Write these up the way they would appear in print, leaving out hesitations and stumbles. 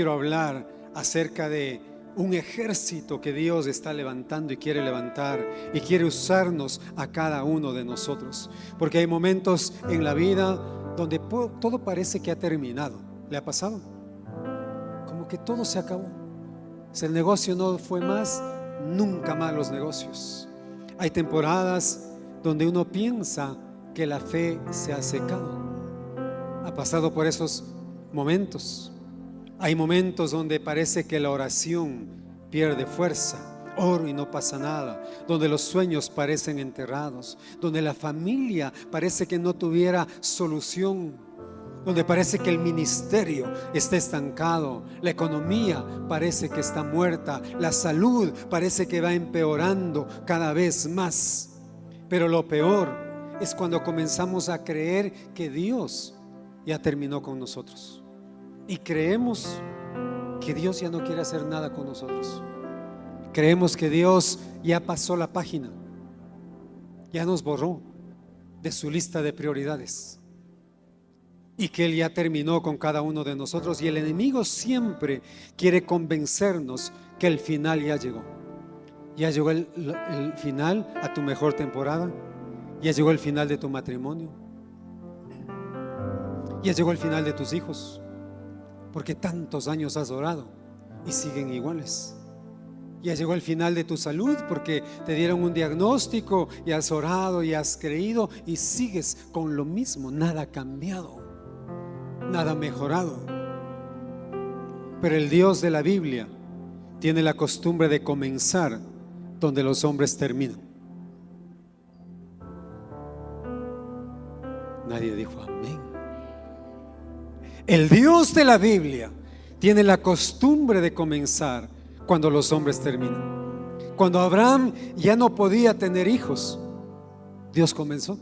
quiero hablar acerca de un ejército que Dios está levantando y quiere levantar y quiere usarnos a cada uno de nosotros, porque hay momentos en la vida donde todo parece que ha terminado. ¿Le ha pasado? Como que todo se acabó. Si el negocio no fue más, nunca más los negocios. Hay temporadas donde uno piensa que la fe se ha secado. ¿Ha pasado por esos momentos? Hay momentos donde parece que la oración pierde fuerza. Oro y no pasa nada. Donde los sueños parecen enterrados. Donde la familia parece que no tuviera solución. Donde parece que el ministerio está estancado. La economía parece que está muerta. La salud parece que va empeorando cada vez más. Pero lo peor es cuando comenzamos a creer que Dios ya terminó con nosotros. Y creemos que Dios ya no quiere hacer nada con nosotros. Creemos que Dios ya pasó la página, ya nos borró de su lista de prioridades, y que Él ya terminó con cada uno de nosotros. Y el enemigo siempre quiere convencernos que el final ya llegó. Ya llegó el final a tu mejor temporada. Ya llegó el final de tu matrimonio. Ya llegó el final de tus hijos, porque tantos años has orado y siguen iguales. Ya llegó el final de tu salud, porque te dieron un diagnóstico y has orado y has creído y sigues con lo mismo. Nada ha cambiado, nada ha mejorado. Pero el Dios de la Biblia tiene la costumbre de comenzar donde los hombres terminan. Nadie dijo amén. El Dios de la Biblia tiene la costumbre de comenzar cuando los hombres terminan. Cuando Abraham ya no podía tener hijos, Dios comenzó.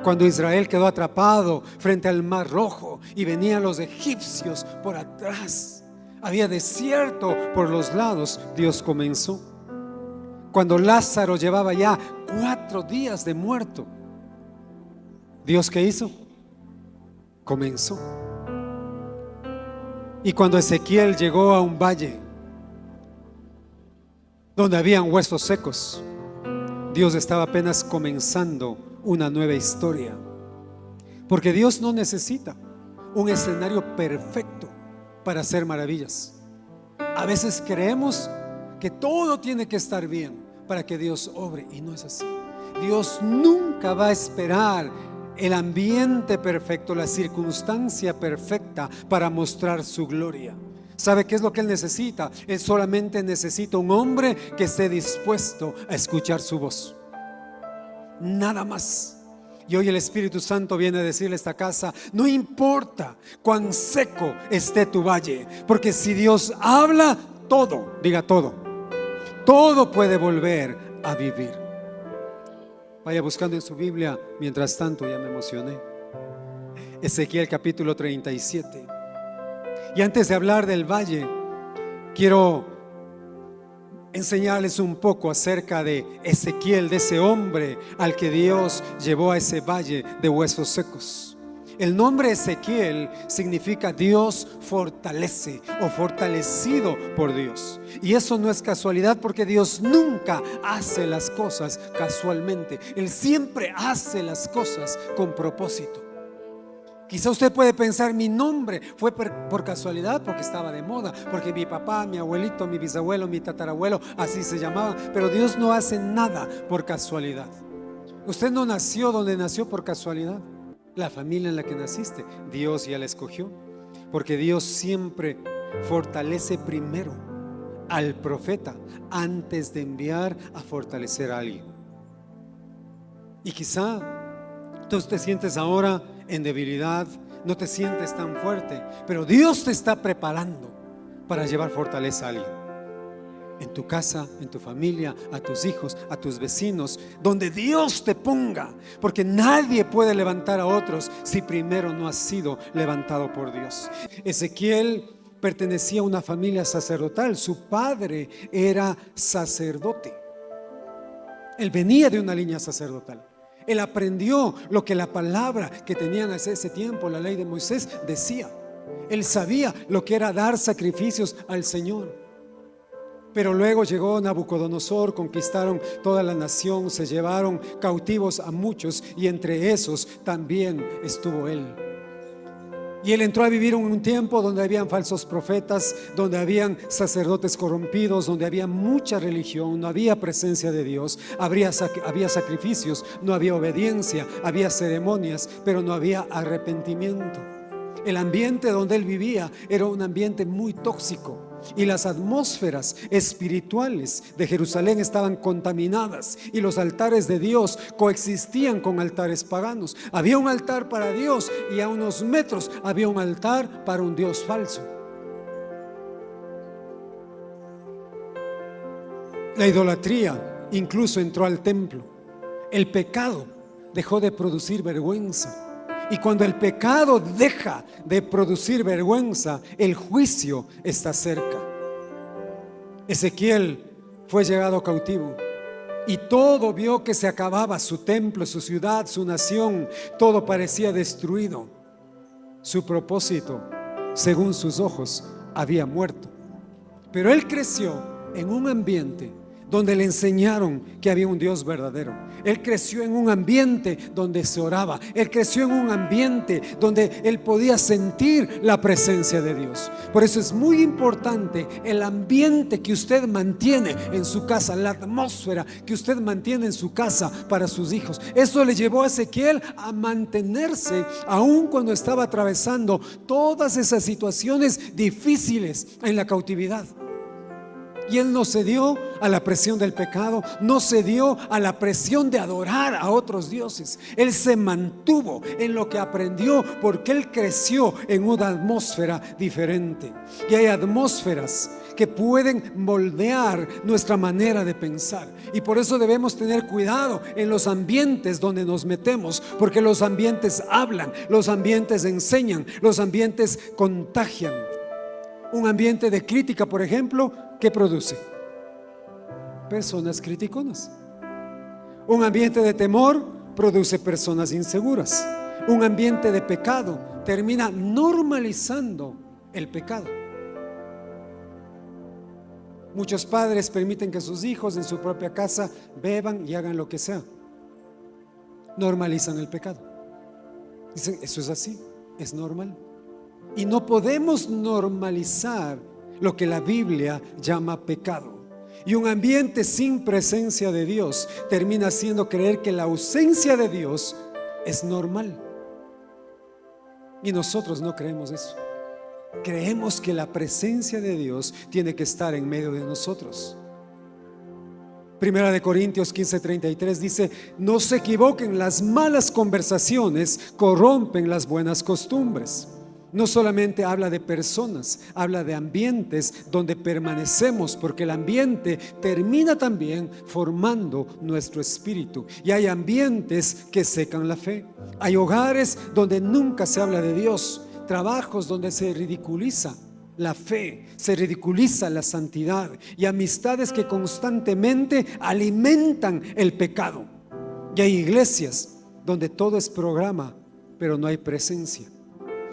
Cuando Israel quedó atrapado frente al Mar Rojo y venían los egipcios por atrás, había desierto por los lados, Dios comenzó. Cuando Lázaro llevaba ya 4 días de muerto, ¿Dios qué hizo? Comenzó. Y cuando Ezequiel llegó a un valle donde habían huesos secos, Dios estaba apenas comenzando una nueva historia. Porque Dios no necesita un escenario perfecto para hacer maravillas. A veces creemos que todo tiene que estar bien para que Dios obre, y no es así. Dios nunca va a esperar el ambiente perfecto, la circunstancia perfecta para mostrar su gloria. ¿Sabe qué es lo que Él necesita? Él solamente necesita un hombre que esté dispuesto a escuchar su voz. Nada más. Y hoy el Espíritu Santo viene a decirle a esta casa: no importa cuán seco esté tu valle, porque si Dios habla, todo, diga todo, todo puede volver a vivir. Vaya buscando en su Biblia. Mientras tanto, ya me emocioné. Ezequiel capítulo 37. Y antes de hablar del valle, quiero enseñarles un poco acerca de Ezequiel, de ese hombre al que Dios llevó a ese valle de huesos secos. El nombre Ezequiel significa Dios fortalece, o fortalecido por Dios. Y eso no es casualidad, porque Dios nunca hace las cosas casualmente. Él siempre hace las cosas con propósito. Quizá usted puede pensar: mi nombre fue por casualidad, porque estaba de moda, porque mi papá, mi abuelito, mi bisabuelo, mi tatarabuelo así se llamaba. Pero Dios no hace nada por casualidad. Usted no nació donde nació por casualidad. La familia en la que naciste, Dios ya la escogió, porque Dios siempre fortalece primero al profeta antes de enviar a fortalecer a alguien. Y quizá tú te sientes ahora en debilidad, no te sientes tan fuerte, pero Dios te está preparando para llevar fortaleza a alguien. En tu casa, en tu familia, a tus hijos, a tus vecinos, donde Dios te ponga, porque nadie puede levantar a otros si primero no ha sido levantado por Dios. Ezequiel pertenecía a una familia sacerdotal. Su padre era sacerdote. Él venía de una línea sacerdotal. Él aprendió lo que la palabra que tenían hace ese tiempo, la ley de Moisés, decía. Él sabía lo que era dar sacrificios al Señor. Pero luego llegó Nabucodonosor, conquistaron toda la nación, se llevaron cautivos a muchos, y entre esos también estuvo él. Y él entró a vivir en un tiempo donde habían falsos profetas, donde habían sacerdotes corrompidos, donde había mucha religión, no había presencia de Dios, había sacrificios, no había obediencia, había ceremonias, pero no había arrepentimiento. El ambiente donde él vivía era un ambiente muy tóxico, y las atmósferas espirituales de Jerusalén estaban contaminadas, y los altares de Dios coexistían con altares paganos. Había un altar para Dios y a unos metros había un altar para un Dios falso. La idolatría incluso entró al templo. El pecado dejó de producir vergüenza. Y cuando el pecado deja de producir vergüenza, el juicio está cerca. Ezequiel fue llevado cautivo y todo vio que se acababa, su templo, su ciudad, su nación, todo parecía destruido. Su propósito, según sus ojos, había muerto. Pero él creció en un ambiente donde le enseñaron que había un Dios verdadero. Él creció en un ambiente donde se oraba. Él creció en un ambiente donde él podía sentir la presencia de Dios. Por eso es muy importante el ambiente que usted mantiene en su casa, la atmósfera que usted mantiene en su casa para sus hijos. Eso le llevó a Ezequiel a mantenerse aun cuando estaba atravesando todas esas situaciones difíciles en la cautividad. Y él no cedió a la presión del pecado, no cedió a la presión de adorar a otros dioses. Él se mantuvo en lo que aprendió, porque él creció en una atmósfera diferente. Y hay atmósferas que pueden moldear nuestra manera de pensar, y por eso debemos tener cuidado en los ambientes donde nos metemos, porque los ambientes hablan, los ambientes enseñan, los ambientes contagian. Un ambiente de crítica, por ejemplo, ¿qué produce? Personas criticonas. Un ambiente de temor produce personas inseguras. Un ambiente de pecado termina normalizando el pecado. Muchos padres permiten que sus hijos en su propia casa beban y hagan lo que sea. Normalizan el pecado. Dicen, eso es así, es normal. Y no podemos normalizar lo que la Biblia llama pecado. Y un ambiente sin presencia de Dios termina haciendo creer que la ausencia de Dios es normal. Y nosotros no creemos eso. Creemos que la presencia de Dios tiene que estar en medio de nosotros. Primera de Corintios 15:33 dice: no se equivoquen, las malas conversaciones corrompen las buenas costumbres. No solamente habla de personas, habla de ambientes donde permanecemos, porque el ambiente termina también formando nuestro espíritu. Y hay ambientes que secan la fe. Hay hogares donde nunca se habla de Dios, trabajos donde se ridiculiza la fe, se ridiculiza la santidad, y amistades que constantemente alimentan el pecado. Y hay iglesias donde todo es programa, pero no hay presencia.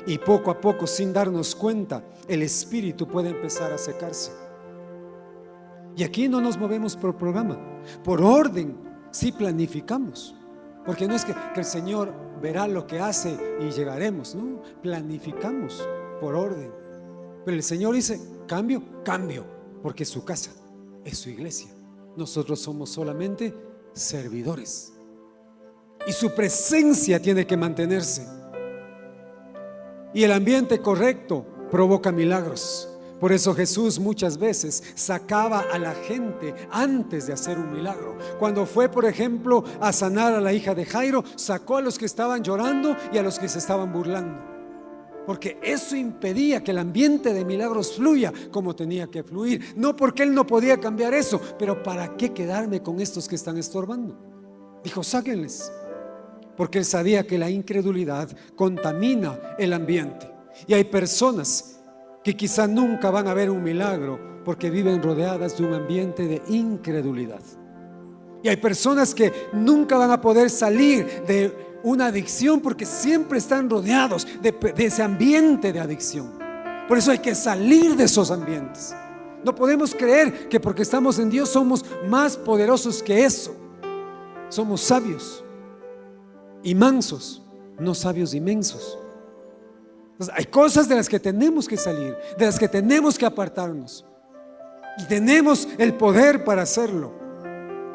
Y poco a poco, sin darnos cuenta, el espíritu puede empezar a secarse. Y aquí no nos movemos por programa, por orden. Sí planificamos, porque no es que el Señor verá lo que hace y llegaremos, no, planificamos por orden. Pero el Señor dice: cambio, porque es su casa, es su iglesia. Nosotros somos solamente servidores, y su presencia tiene que mantenerse. Y el ambiente correcto provoca milagros. Por eso Jesús muchas veces sacaba a la gente antes de hacer un milagro. Cuando fue, por ejemplo, a sanar a la hija de Jairo, sacó a los que estaban llorando y a los que se estaban burlando, porque eso impedía que el ambiente de milagros fluya como tenía que fluir. No porque él no podía cambiar eso, pero ¿para qué quedarme con estos que están estorbando? Dijo: sáquenles. Porque él sabía que la incredulidad contamina el ambiente. Y hay personas que quizá nunca van a ver un milagro porque viven rodeadas de un ambiente de incredulidad. Y hay personas que nunca van a poder salir de una adicción porque siempre están rodeados de ese ambiente de adicción. Por eso hay que salir de esos ambientes. No podemos creer que porque estamos en Dios somos más poderosos que eso. Somos sabios y mansos, no sabios y mensos. Entonces, hay cosas de las que tenemos que salir, de las que tenemos que apartarnos. Y tenemos el poder para hacerlo.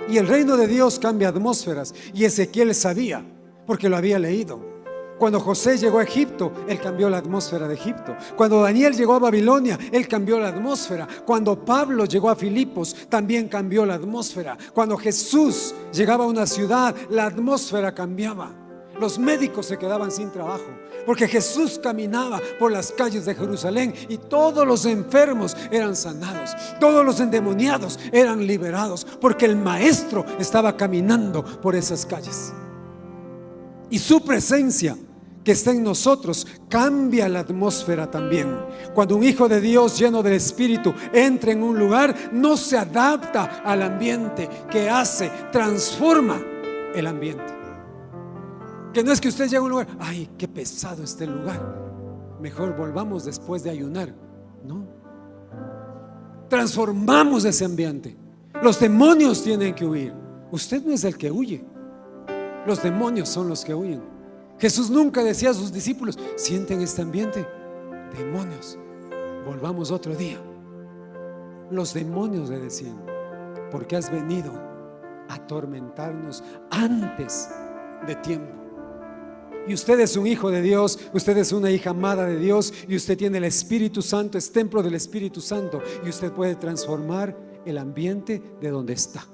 Y el reino de Dios cambia atmósferas. Y Ezequiel sabía, porque lo había leído. Cuando José llegó a Egipto, él cambió la atmósfera de Egipto. Cuando Daniel llegó a Babilonia, él cambió la atmósfera. Cuando Pablo llegó a Filipos, también cambió la atmósfera. Cuando Jesús llegaba a una ciudad, la atmósfera cambiaba. Los médicos se quedaban sin trabajo porque Jesús caminaba por las calles de Jerusalén y todos los enfermos eran sanados, todos los endemoniados eran liberados, porque el Maestro estaba caminando por esas calles. Y su presencia que está en nosotros cambia la atmósfera también. Cuando un hijo de Dios lleno del Espíritu entra en un lugar, no se adapta al ambiente que hace, transforma el ambiente. Que no es que usted llegue a un lugar, ay, qué pesado este lugar, mejor volvamos después de ayunar. No, transformamos ese ambiente. Los demonios tienen que huir. Usted no es el que huye, los demonios son los que huyen. Jesús nunca decía a sus discípulos, sienten este ambiente, demonios, volvamos otro día. Los demonios le decían, porque has venido a atormentarnos antes de tiempo. Y usted es un hijo de Dios, usted es una hija amada de Dios, y usted tiene el Espíritu Santo, es templo del Espíritu Santo, y usted puede transformar el ambiente de donde está.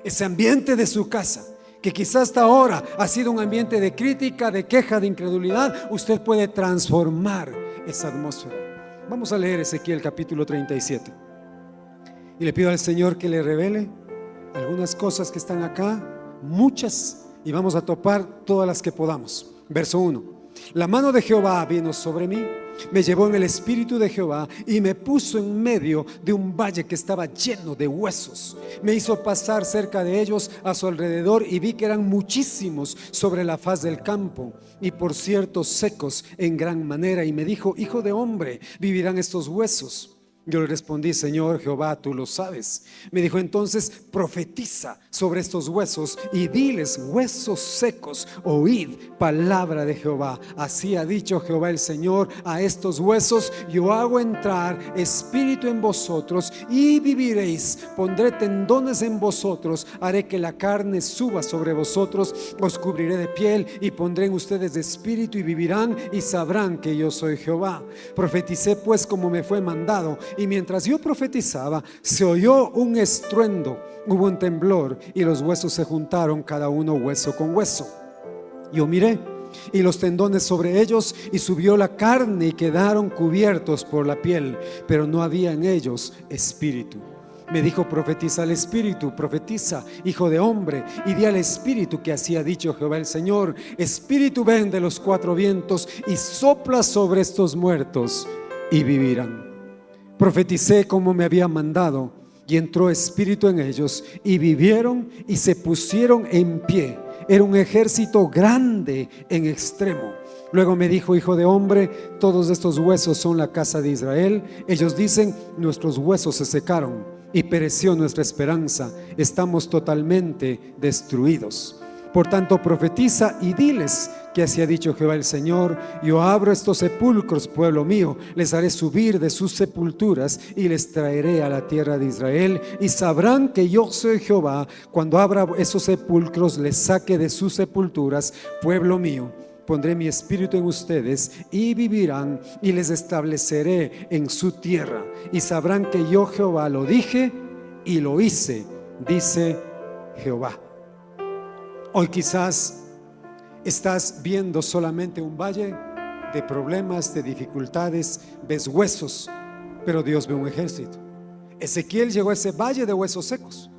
Ese ambiente de su casa, que quizás hasta ahora ha sido un ambiente de crítica, de queja, de incredulidad, usted puede transformar esa atmósfera. Vamos a leer Ezequiel capítulo 37. Y le pido al Señor que le revele algunas cosas que están acá, muchas, y vamos a topar todas las que podamos. Verso 1: la mano de Jehová vino sobre mí, me llevó en el espíritu de Jehová y me puso en medio de un valle que estaba lleno de huesos. Me hizo pasar cerca de ellos a su alrededor y vi que eran muchísimos sobre la faz del campo y por cierto secos en gran manera. Y me dijo, hijo de hombre, ¿vivirán estos huesos? Yo le respondí, Señor Jehová, tú lo sabes. Me dijo entonces, profetiza sobre estos huesos y diles, huesos secos, oíd palabra de Jehová. Así ha dicho Jehová el Señor a estos huesos, yo hago entrar espíritu en vosotros y viviréis. Pondré tendones en vosotros, haré que la carne suba sobre vosotros, os cubriré de piel y pondré en ustedes de espíritu y vivirán y sabrán que yo soy Jehová. Profeticé pues como me fue mandado. Y mientras yo profetizaba, se oyó un estruendo, hubo un temblor y los huesos se juntaron, cada uno hueso con hueso. Yo miré y los tendones sobre ellos, y subió la carne y quedaron cubiertos por la piel, pero no había en ellos espíritu. Me dijo, profetiza al espíritu, profetiza, hijo de hombre, y di al espíritu que así ha dicho Jehová el Señor, espíritu, ven de los cuatro vientos y sopla sobre estos muertos y vivirán. Profeticé como me había mandado, y entró espíritu en ellos y vivieron y se pusieron en pie. Era un ejército grande en extremo. Luego me dijo, hijo de hombre, todos estos huesos son la casa de Israel. Ellos dicen, nuestros huesos se secaron y pereció nuestra esperanza, estamos totalmente destruidos. Por tanto profetiza y diles que así ha dicho Jehová el Señor, yo abro estos sepulcros, pueblo mío, les haré subir de sus sepulturas y les traeré a la tierra de Israel, y sabrán que yo soy Jehová cuando abra esos sepulcros, les saque de sus sepulturas, pueblo mío. Pondré mi espíritu en ustedes y vivirán, y les estableceré en su tierra, y sabrán que yo Jehová lo dije y lo hice, dice Jehová. Hoy quizás estás viendo solamente un valle de problemas, de dificultades, ves huesos, pero Dios ve un ejército. Ezequiel llegó a ese valle de huesos secos,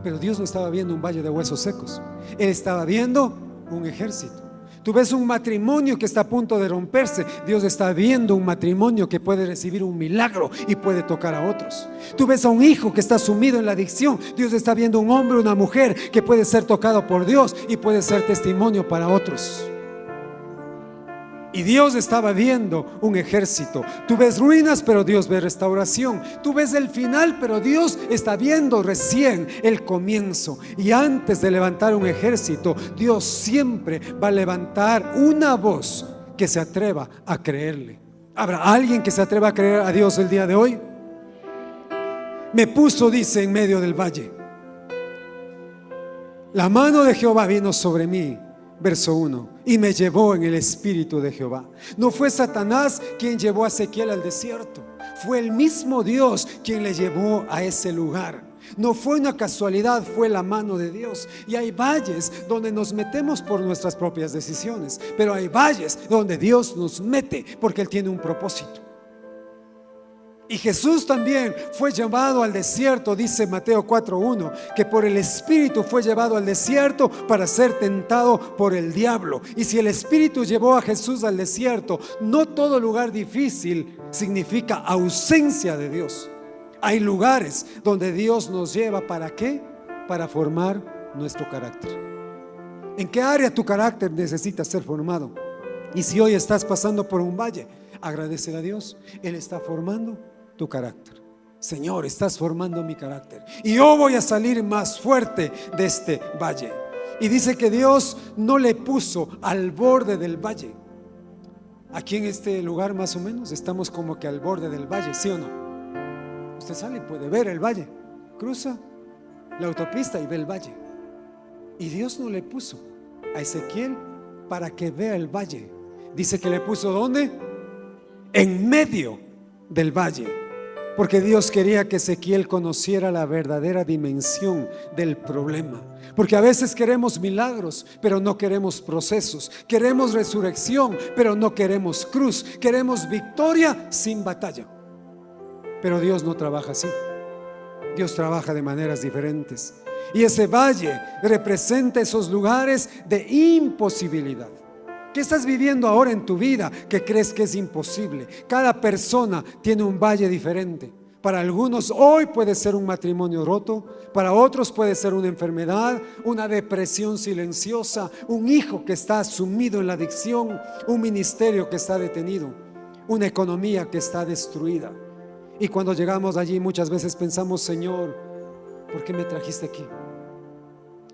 pero Dios no estaba viendo un valle de huesos secos, Él estaba viendo un ejército. Tú ves un matrimonio que está a punto de romperse. Dios está viendo un matrimonio que puede recibir un milagro y puede tocar a otros. Tú ves a un hijo que está sumido en la adicción. Dios está viendo un hombre o una mujer que puede ser tocado por Dios y puede ser testimonio para otros. Y Dios estaba viendo un ejército. Tú ves ruinas, pero Dios ve restauración. Tú ves el final, pero Dios está viendo recién el comienzo. Y antes de levantar un ejército, Dios siempre va a levantar una voz que se atreva a creerle. ¿Habrá alguien que se atreva a creer a Dios el día de hoy? Me puso, dice, en medio del valle. La mano de Jehová vino sobre mí. Verso 1, y me llevó en el espíritu de Jehová. No fue Satanás quien llevó a Ezequiel al desierto, fue el mismo Dios quien le llevó a ese lugar. No fue una casualidad, fue la mano de Dios. Y hay valles donde nos metemos por nuestras propias decisiones, pero hay valles donde Dios nos mete porque Él tiene un propósito. Y Jesús también fue llevado al desierto, dice Mateo 4:1, que por el Espíritu fue llevado al desierto para ser tentado por el diablo. Y si el Espíritu llevó a Jesús al desierto, no todo lugar difícil significa ausencia de Dios. Hay lugares donde Dios nos lleva, ¿para qué? Para formar nuestro carácter. ¿En qué área tu carácter necesita ser formado? Y si hoy estás pasando por un valle, agradece a Dios, Él está formando tu carácter. Señor, estás formando mi carácter y yo voy a salir más fuerte de este valle. Y dice que Dios no le puso al borde del valle. Aquí en este lugar más o menos estamos como que al borde del valle, ¿sí o no? Usted sale y puede ver el valle, cruza la autopista y ve el valle. Y Dios no le puso a Ezequiel para que vea el valle. Dice que le puso ¿dónde? En medio del valle. Porque Dios quería que Ezequiel conociera la verdadera dimensión del problema. Porque a veces queremos milagros, pero no queremos procesos. Queremos resurrección, pero no queremos cruz. Queremos victoria sin batalla. Pero Dios no trabaja así. Dios trabaja de maneras diferentes. Y ese valle representa esos lugares de imposibilidad. ¿Qué estás viviendo ahora en tu vida que crees que es imposible? Cada persona tiene un valle diferente. Para algunos hoy puede ser un matrimonio roto, para otros puede ser una enfermedad, una depresión silenciosa, un hijo que está sumido en la adicción, un ministerio que está detenido, una economía que está destruida. Y cuando llegamos allí muchas veces pensamos: Señor, ¿por qué me trajiste aquí?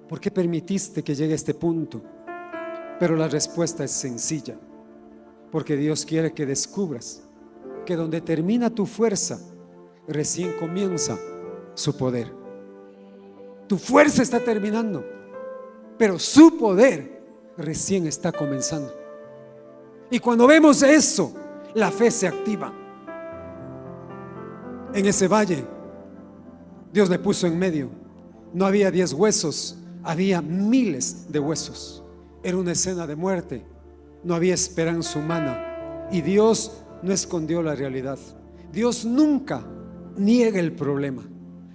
¿Por qué permitiste que llegue a este punto? Pero la respuesta es sencilla, porque Dios quiere que descubras que donde termina tu fuerza, recién comienza su poder. Tu fuerza está terminando, pero su poder recién está comenzando. Y cuando vemos eso, la fe se activa. En ese valle, Dios le puso en medio. No había 10 huesos, había miles de huesos. Era una escena de muerte, no había esperanza humana. Y Dios no escondió la realidad. Dios nunca niega el problema.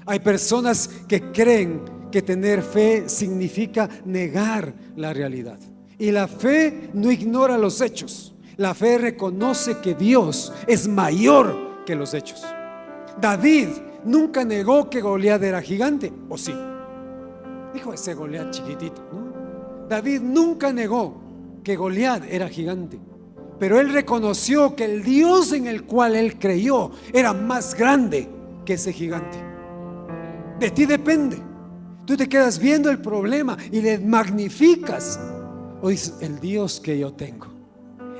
Hay personas que creen que tener fe significa negar la realidad. Y la fe no ignora los hechos. La fe reconoce que Dios es mayor que los hechos. David nunca negó que Goliat era gigante, ¿o sí? Dijo: ese Goliat chiquitito, ¿no? David nunca negó que Goliat era gigante, pero él reconoció que el Dios en el cual él creyó era más grande que ese gigante. De ti depende. Tú te quedas viendo el problema y le magnificas, o dices: el Dios que yo tengo,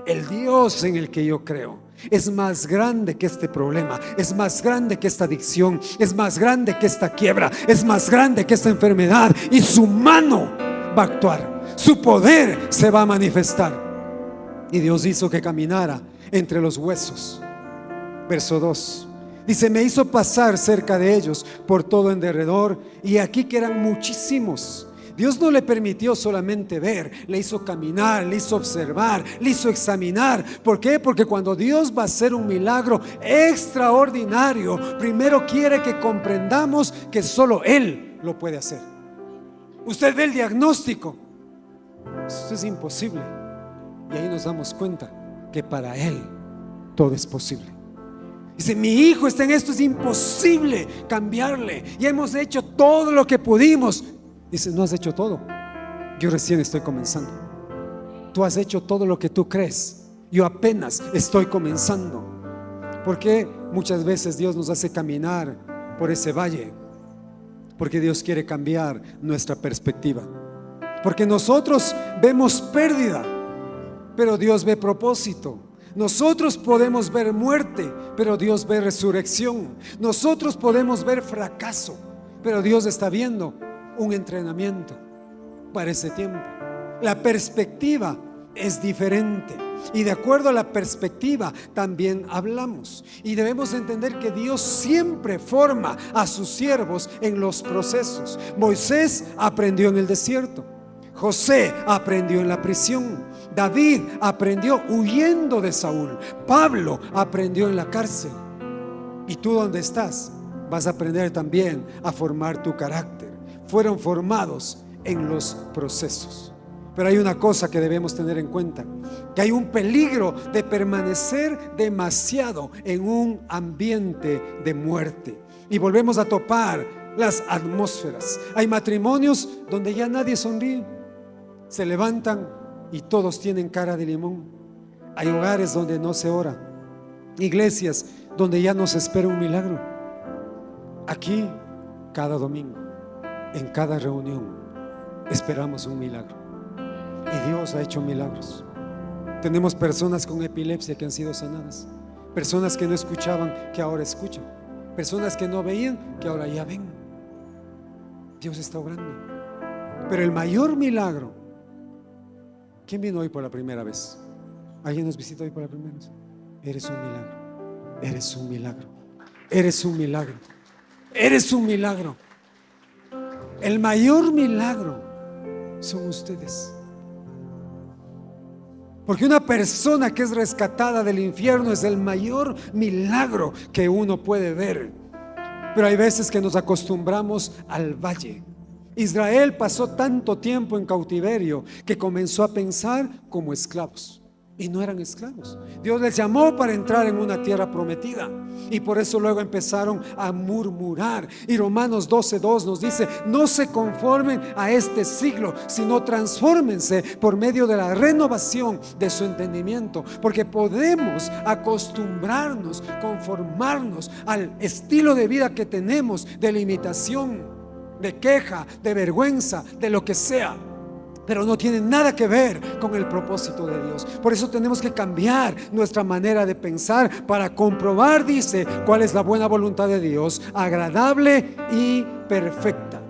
el Dios en el que yo creo, es más grande que este problema, es más grande que esta adicción, es más grande que esta quiebra, es más grande que esta enfermedad, y su mano va a actuar, su poder se va a manifestar. Y Dios hizo que caminara entre los huesos. Verso 2 dice: me hizo pasar cerca de ellos por todo en derredor, y aquí que eran muchísimos. Dios no le permitió solamente ver, le hizo caminar, le hizo observar, le hizo examinar. ¿Por qué? Porque cuando Dios va a hacer un milagro extraordinario, primero quiere que comprendamos que solo Él lo puede hacer. Usted ve el diagnóstico: esto es imposible. Y ahí nos damos cuenta que para Él todo es posible. Dice, mi hijo está en esto, es imposible cambiarle. Y hemos hecho todo lo que pudimos. Dice, no has hecho todo. Yo recién estoy comenzando. Tú has hecho todo lo que tú crees. Yo apenas estoy comenzando. Porque muchas veces Dios nos hace caminar por ese valle? Porque Dios quiere cambiar nuestra perspectiva. Porque nosotros vemos pérdida, pero Dios ve propósito. Nosotros podemos ver muerte, pero Dios ve resurrección. Nosotros podemos ver fracaso, pero Dios está viendo un entrenamiento para ese tiempo. La perspectiva es diferente, y de acuerdo a la perspectiva también hablamos. Y debemos entender que Dios siempre forma a sus siervos en los procesos. Moisés aprendió en el desierto, José aprendió en la prisión, David aprendió huyendo de Saúl, Pablo aprendió en la cárcel. Y tú, donde estás, vas a aprender también a formar tu carácter. Fueron formados en los procesos. Pero hay una cosa que debemos tener en cuenta, que hay un peligro de permanecer demasiado en un ambiente de muerte. Y volvemos a topar las atmósferas. Hay matrimonios donde ya nadie sonríe, se levantan y todos tienen cara de limón. Hay hogares donde no se ora, iglesias donde ya no se espera un milagro. Aquí, cada domingo, en cada reunión, esperamos un milagro. Y Dios ha hecho milagros. Tenemos personas con epilepsia que han sido sanadas, personas que no escuchaban que ahora escuchan, personas que no veían que ahora ya ven. Dios está obrando. Pero el mayor milagro, ¿quién vino hoy por la primera vez? ¿Alguien nos visita hoy por la primera vez? Eres un milagro. Eres un milagro. Eres un milagro. Eres un milagro. El mayor milagro son ustedes. Porque una persona que es rescatada del infierno es el mayor milagro que uno puede ver. Pero hay veces que nos acostumbramos al valle. Israel pasó tanto tiempo en cautiverio que comenzó a pensar como esclavos. Y no eran esclavos. Dios les llamó para entrar en una tierra prometida, y por eso luego empezaron a murmurar. Y Romanos 12:2 nos dice: no se conformen a este siglo, sino transfórmense por medio de la renovación de su entendimiento. Porque podemos acostumbrarnos, conformarnos al estilo de vida que tenemos, de limitación, de queja, de vergüenza, de lo que sea, pero no tiene nada que ver con el propósito de Dios. Por eso tenemos que cambiar nuestra manera de pensar para comprobar, dice, cuál es la buena voluntad de Dios, agradable y perfecta.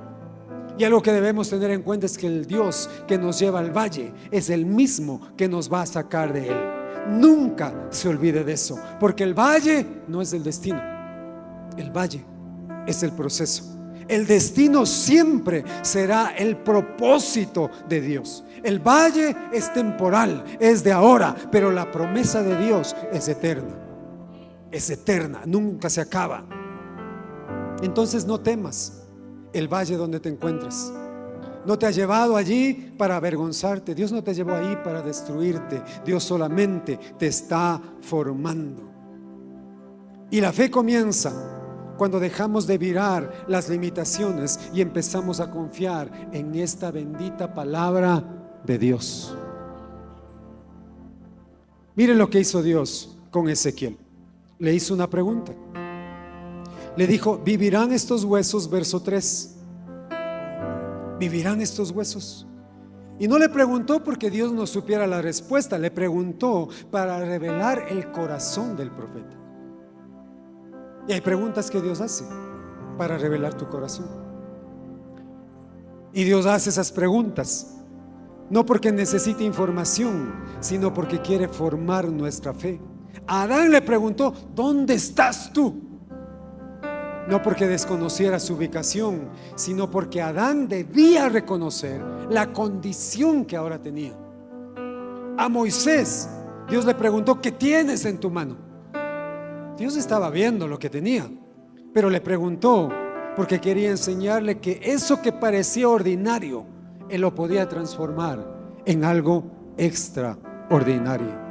Y algo que debemos tener en cuenta es que el Dios que nos lleva al valle es el mismo que nos va a sacar de él. Nunca se olvide de eso, porque el valle no es el destino, el valle es el proceso. El destino siempre será el propósito de Dios. El valle es temporal, es de ahora, pero la promesa de Dios es eterna, nunca se acaba. Entonces no temas el valle donde te encuentras. No te ha llevado allí para avergonzarte. Dios no te llevó ahí para destruirte. Dios solamente te está formando. Y la fe comienza cuando dejamos de virar las limitaciones y empezamos a confiar en esta bendita palabra de Dios. Miren lo que hizo Dios con Ezequiel. Le hizo una pregunta. Le dijo: ¿vivirán estos huesos? Verso 3. ¿Vivirán estos huesos? Y no le preguntó porque Dios no supiera la respuesta. Le preguntó para revelar el corazón del profeta. Y hay preguntas que Dios hace para revelar tu corazón. Y Dios hace esas preguntas no porque necesite información, sino porque quiere formar nuestra fe. A Adán le preguntó: ¿dónde estás tú? No porque desconociera su ubicación, sino porque Adán debía reconocer la condición que ahora tenía. A Moisés Dios le preguntó: ¿qué tienes en tu mano? Dios estaba viendo lo que tenía, pero le preguntó porque quería enseñarle que eso que parecía ordinario, Él lo podía transformar en algo extraordinario. ordinaria.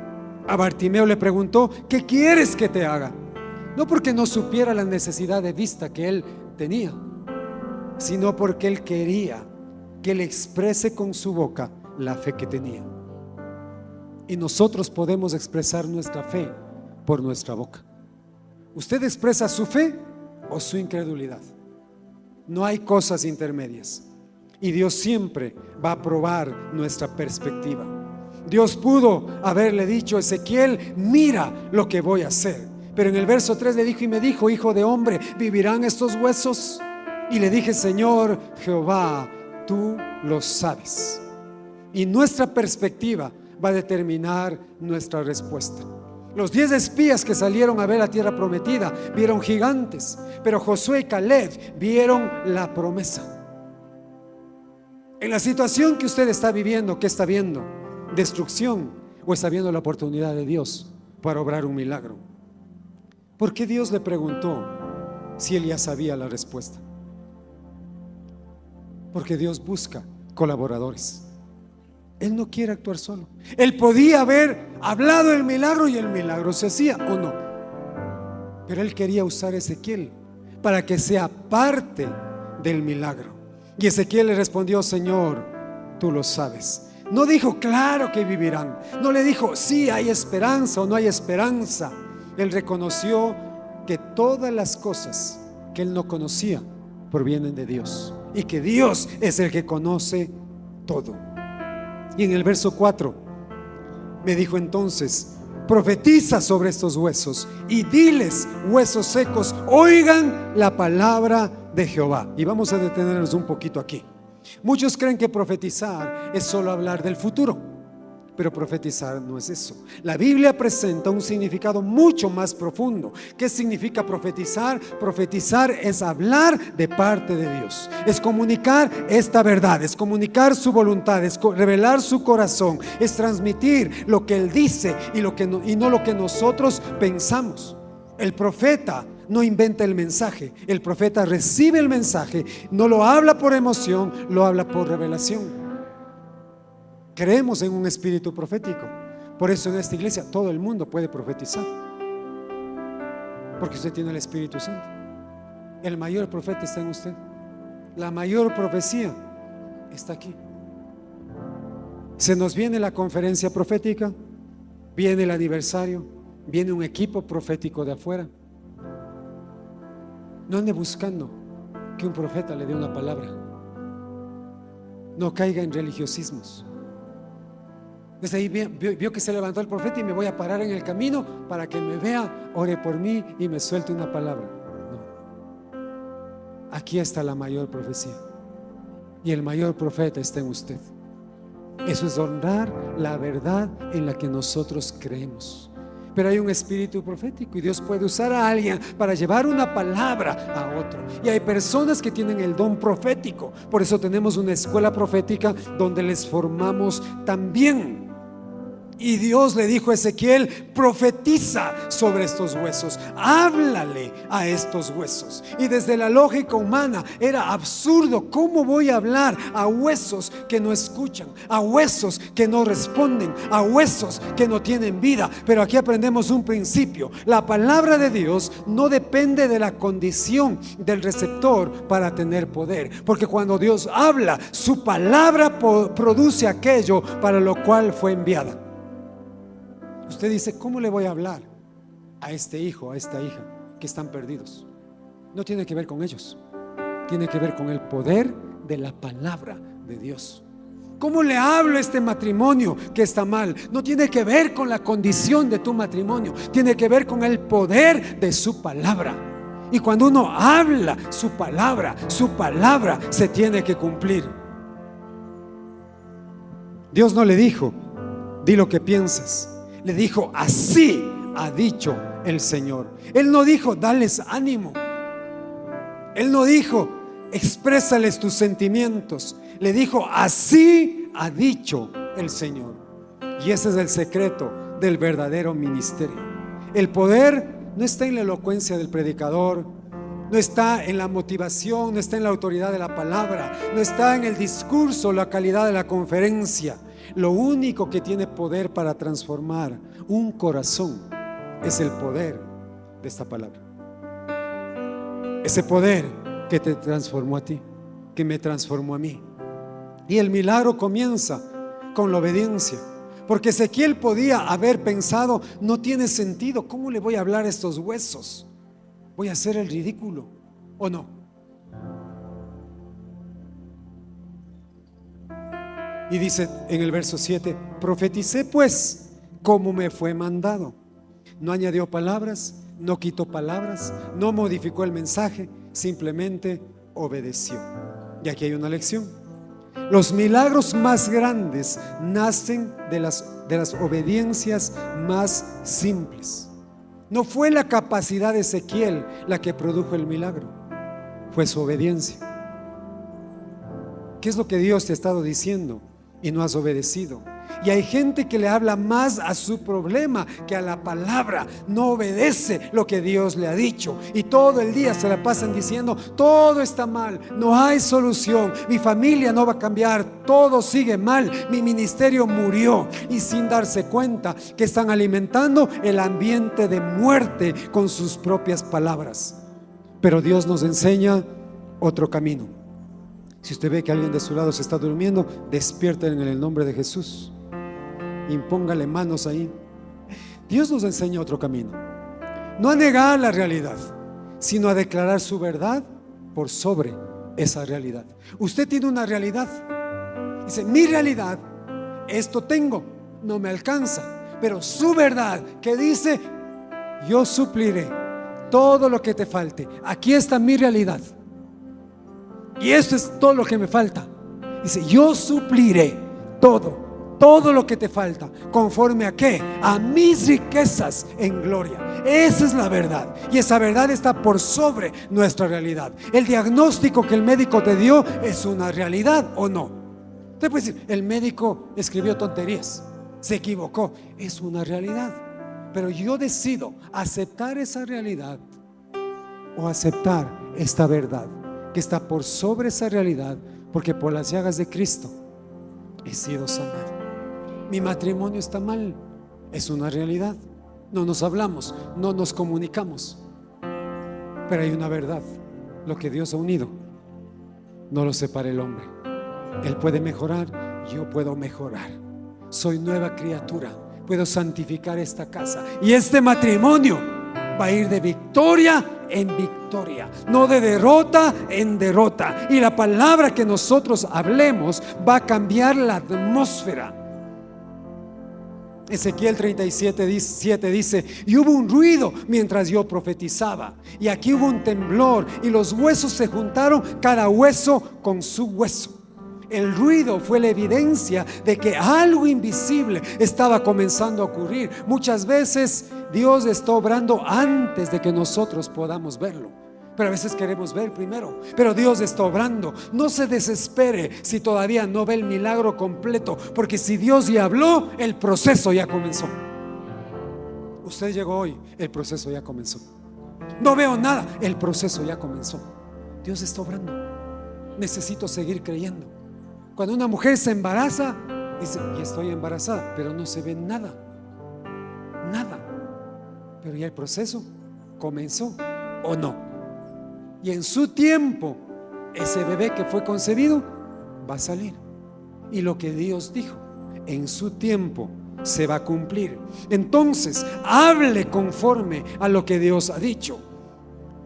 A Bartimeo le preguntó: ¿qué quieres que te haga? No porque no supiera la necesidad de vista que él tenía, sino porque él quería que le exprese con su boca la fe que tenía. Y nosotros podemos expresar nuestra fe por nuestra boca. Usted expresa su fe o su incredulidad. No hay cosas intermedias. Y Dios siempre va a probar nuestra perspectiva. Dios pudo haberle dicho a Ezequiel: mira lo que voy a hacer. Pero en el verso 3 le dijo: y me dijo: hijo de hombre, ¿vivirán estos huesos? Y le dije: Señor Jehová, tú lo sabes. Y nuestra perspectiva va a determinar nuestra respuesta. Los 10 espías que salieron a ver la tierra prometida vieron gigantes, pero Josué y Caleb vieron la promesa. En la situación que usted está viviendo, ¿qué está viendo? ¿Destrucción o está viendo la oportunidad de Dios para obrar un milagro? ¿Por qué Dios le preguntó si él ya sabía la respuesta? Porque Dios busca colaboradores. Él no quiere actuar solo. Él podía haber hablado el milagro y el milagro se hacía, ¿o no? Pero él quería usar a Ezequiel para que sea parte del milagro. Y Ezequiel le respondió: Señor, tú lo sabes. No dijo: claro que vivirán. No le dijo: sí, hay esperanza o no hay esperanza. Él reconoció que todas las cosas que él no conocía provienen de Dios, y que Dios es el que conoce todo. Y en el verso 4 me dijo entonces: profetiza sobre estos huesos y diles: huesos secos, oigan la palabra de Jehová. Y vamos a detenernos un poquito aquí. Muchos creen que profetizar es solo hablar del futuro, pero profetizar no es eso. La Biblia presenta un significado mucho más profundo. ¿Qué significa profetizar? Profetizar es hablar de parte de Dios, es comunicar esta verdad, es comunicar su voluntad, es revelar su corazón, es transmitir lo que Él dice y no lo que nosotros pensamos. El profeta no inventa el mensaje, el profeta recibe el mensaje, no lo habla por emoción, lo habla por revelación. Creemos en un espíritu profético. Por eso en esta iglesia todo el mundo puede profetizar, porque usted tiene el Espíritu Santo. El mayor profeta está en usted. La mayor profecía está aquí. Se nos viene la conferencia profética, viene el aniversario, viene un equipo profético de afuera. No ande buscando que un profeta le dé una palabra. No caiga en religiosismos. Desde ahí vio que se levantó el profeta y me voy a parar en el camino para que me vea, ore por mí y me suelte una palabra. No. Aquí está la mayor profecía, y el mayor profeta está en usted. Eso es honrar la verdad en la que nosotros creemos. Pero hay un espíritu profético y Dios puede usar a alguien para llevar una palabra a otro. Y hay personas que tienen el don profético. Por eso tenemos una escuela profética donde les formamos también. Y Dios le dijo a Ezequiel: profetiza sobre estos huesos, háblale a estos huesos. Y desde la lógica humana era absurdo. ¿Cómo voy a hablar a huesos que no escuchan, a huesos que no responden, a huesos que no tienen vida? Pero aquí aprendemos un principio: la palabra de Dios no depende de la condición del receptor para tener poder, porque cuando Dios habla, su palabra produce aquello para lo cual fue enviada. Usted dice: ¿cómo le voy a hablar a este hijo, a esta hija que están perdidos? No tiene que ver con ellos, tiene que ver con el poder de la palabra de Dios. ¿Cómo le hablo a este matrimonio que está mal? No tiene que ver con la condición de tu matrimonio, tiene que ver con el poder de su palabra. Y cuando uno habla su palabra se tiene que cumplir. Dios no le dijo: di lo que piensas. Le dijo: así ha dicho el Señor. Él no dijo: dales ánimo. Él no dijo: exprésales tus sentimientos. Le dijo: así ha dicho el Señor. Y ese es el secreto del verdadero ministerio. El poder no está en la elocuencia del predicador, no está en la motivación, no está en la autoridad de la palabra, no está en el discurso, la calidad de la conferencia. Lo único que tiene poder para transformar un corazón es el poder de esta palabra. Ese poder que te transformó a ti, que me transformó a mí. Y el milagro comienza con la obediencia. Porque Ezequiel podía haber pensado: no tiene sentido, ¿cómo le voy a hablar a estos huesos? ¿Voy a hacer el ridículo o no? Y dice en el verso 7: profeticé pues como me fue mandado. No añadió palabras, no quitó palabras, no modificó el mensaje, simplemente obedeció. Y aquí hay una lección. Los milagros más grandes nacen de las obediencias más simples. No fue la capacidad de Ezequiel la que produjo el milagro, fue su obediencia. ¿Qué es lo que Dios te ha estado diciendo y no has obedecido? Y hay gente que le habla más a su problema que a la palabra. No obedece lo que Dios le ha dicho y todo el día se la pasan diciendo: todo está mal, no hay solución, mi familia no va a cambiar, todo sigue mal, mi ministerio murió. Y sin darse cuenta que están alimentando el ambiente de muerte con sus propias palabras. Pero Dios nos enseña otro camino. Si usted ve que alguien de su lado se está durmiendo, despiértenle en el nombre de Jesús. Impóngale manos ahí. Dios nos enseña otro camino. No a negar la realidad, sino a declarar su verdad por sobre esa realidad. Usted tiene una realidad. Dice: mi realidad, esto tengo, no me alcanza. Pero su verdad que dice: yo supliré todo lo que te falte. Aquí está mi realidad. Y esto es todo lo que me falta. Dice: yo supliré todo lo que te falta. ¿Conforme a qué? A mis riquezas en gloria. Esa es la verdad. Y esa verdad está por sobre nuestra realidad. El diagnóstico que el médico te dio es una realidad, ¿o no? Usted puede decir: el médico escribió tonterías, se equivocó. Es una realidad. Pero yo decido aceptar esa realidad o aceptar esta verdad que está por sobre esa realidad, porque por las llagas de Cristo he sido sanado. Mi matrimonio está mal, es una realidad. No nos hablamos, no nos comunicamos, pero hay una verdad: lo que Dios ha unido, no lo separa el hombre. Él puede mejorar, yo puedo mejorar. Soy nueva criatura, puedo santificar esta casa y este matrimonio va a ir de victoria en victoria, no de derrota en derrota. Y la palabra que nosotros hablemos va a cambiar la atmósfera. Ezequiel 37:7 dice: y hubo un ruido mientras yo profetizaba, y aquí hubo un temblor, y los huesos se juntaron, cada hueso con su hueso. El ruido fue la evidencia de que algo invisible estaba comenzando a ocurrir. Muchas veces Dios está obrando antes de que nosotros podamos verlo, pero a veces queremos ver primero. Pero Dios está obrando. No se desespere si todavía no ve el milagro completo, porque si Dios ya habló, el proceso ya comenzó. Usted llegó hoy, el proceso ya comenzó. No veo nada, el proceso ya comenzó. Dios está obrando. Necesito seguir creyendo. Cuando una mujer se embaraza, dice: y estoy embarazada, pero no se ve nada, pero ya el proceso comenzó, ¿o no? Y en su tiempo, ese bebé que fue concebido va a salir. Y lo que Dios dijo, en su tiempo se va a cumplir. Entonces, hable conforme a lo que Dios ha dicho.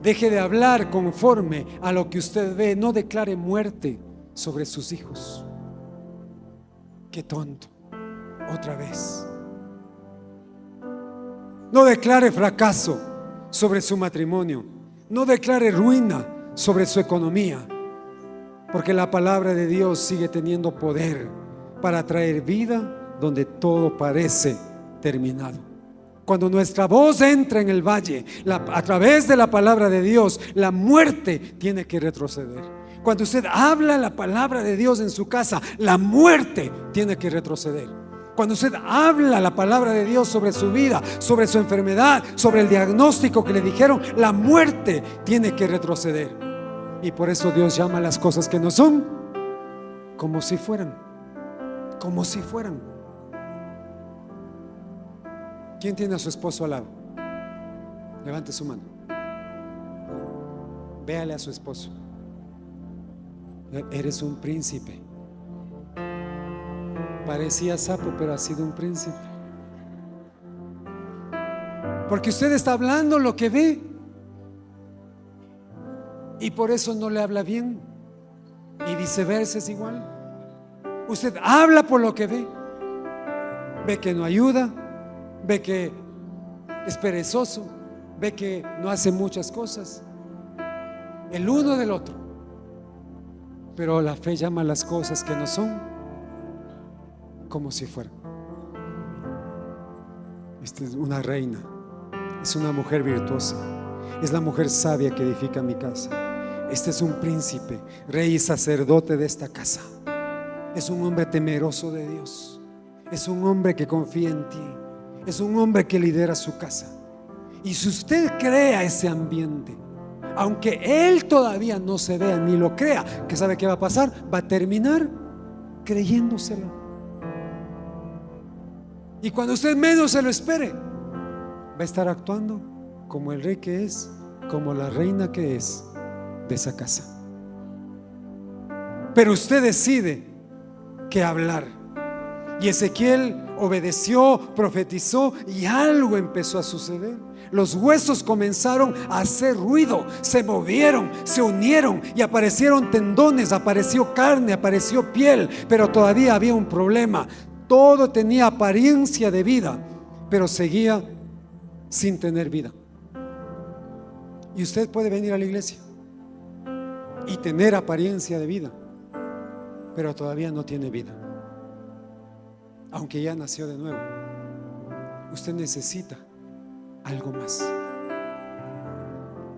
Deje de hablar conforme a lo que usted ve. No declare muerte sobre sus hijos. Qué tonto, otra vez. No declare fracaso sobre su matrimonio. No declare ruina sobre su economía, porque la palabra de Dios sigue teniendo poder para traer vida donde todo parece terminado. Cuando nuestra voz entra en el valle, a través de la palabra de Dios, la muerte tiene que retroceder. Cuando usted habla la palabra de Dios en su casa, la muerte tiene que retroceder. Cuando usted habla la palabra de Dios sobre su vida, sobre su enfermedad, sobre el diagnóstico que le dijeron, la muerte tiene que retroceder. Y por eso Dios llama las cosas que no son como si fueran. como si fueran. ¿Quién tiene a su esposo al lado? Levante su mano. Véale a su esposo. Eres un príncipe. Parecía sapo, pero ha sido un príncipe. Porque usted está hablando lo que ve, y por eso no le habla bien. Y viceversa es igual. Usted habla por lo que ve. Ve que no ayuda, ve que es perezoso, ve que no hace muchas cosas, el uno del otro. Pero la fe llama las cosas que no son como si fueran. Esta es una reina, es una mujer virtuosa, es la mujer sabia que edifica mi casa. Este es un príncipe, rey y sacerdote de esta casa. Es un hombre temeroso de Dios, es un hombre que confía en ti, es un hombre que lidera su casa. Y si usted crea ese ambiente, aunque él todavía no se vea ni lo crea, ¿qué sabe qué va a pasar? Va a terminar creyéndoselo. Y cuando usted menos se lo espere, va a estar actuando como el rey que es, como la reina que es de esa casa. Pero usted decide qué hablar. Y Ezequiel obedeció, profetizó, y algo empezó a suceder. Los huesos comenzaron a hacer ruido, se movieron, se unieron y aparecieron tendones, apareció carne, apareció piel. Pero todavía había un problema. Todo tenía apariencia de vida, pero seguía sin tener vida. Y usted puede venir a la iglesia y tener apariencia de vida, pero todavía no tiene vida, aunque ya nació de nuevo. Usted necesita algo más.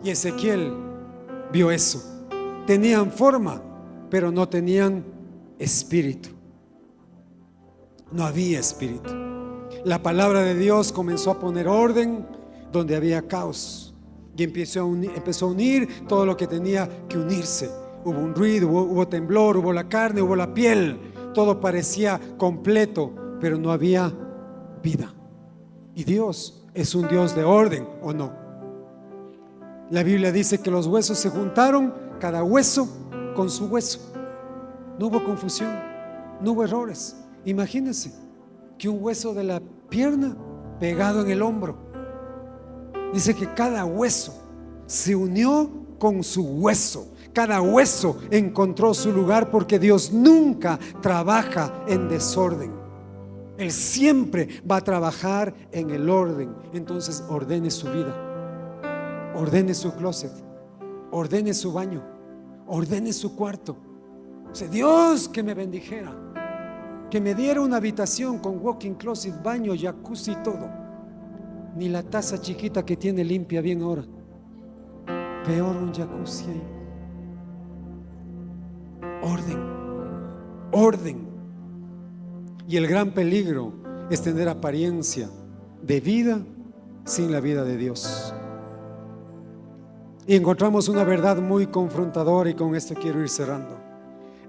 Y Ezequiel vio eso. Tenían forma, pero no tenían espíritu. No había espíritu. La palabra de Dios comenzó a poner orden donde había caos, y empezó a unir todo lo que tenía que unirse. Hubo un ruido, hubo temblor, hubo la carne, hubo la piel. Todo parecía completo, pero no había vida. Y Dios es un Dios de orden, ¿o no? La Biblia dice que los huesos se juntaron, cada hueso con su hueso. No hubo confusión, no hubo errores. Imagínense que un hueso de la pierna pegado en el hombro. Dice que cada hueso se unió con su hueso. Cada hueso encontró su lugar, porque Dios nunca trabaja en desorden. Él siempre va a trabajar en el orden. Entonces ordene su vida, ordene su closet, ordene su baño, ordene su cuarto. O sea, Dios, que me bendijera, que me diera una habitación con walk-in closet, baño, jacuzzi y todo. Ni la taza chiquita que tiene limpia bien ahora. Peor un jacuzzi ahí. Orden, orden. Y el gran peligro es tener apariencia de vida sin la vida de Dios. Y encontramos una verdad muy confrontadora, y con esto quiero ir cerrando.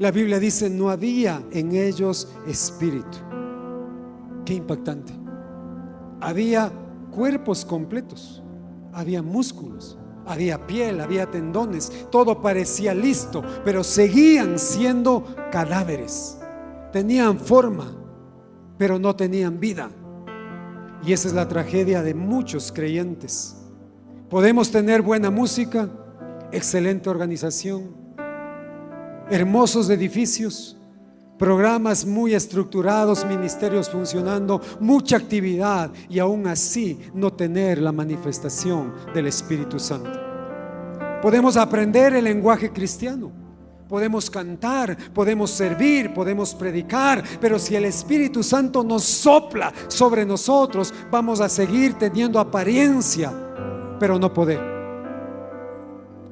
La Biblia dice: no había en ellos espíritu. Qué impactante. Había cuerpos completos, había músculos, había piel, había tendones, todo parecía listo, pero seguían siendo cadáveres. Tenían forma, pero no tenían vida. Y esa es la tragedia de muchos creyentes. Podemos tener buena música, excelente organización, hermosos edificios, programas muy estructurados, ministerios funcionando, mucha actividad, y aún así no tener la manifestación del Espíritu Santo. Podemos aprender el lenguaje cristiano, podemos cantar, podemos servir, podemos predicar, pero si el Espíritu Santo nos sopla sobre nosotros, vamos a seguir teniendo apariencia, pero no poder.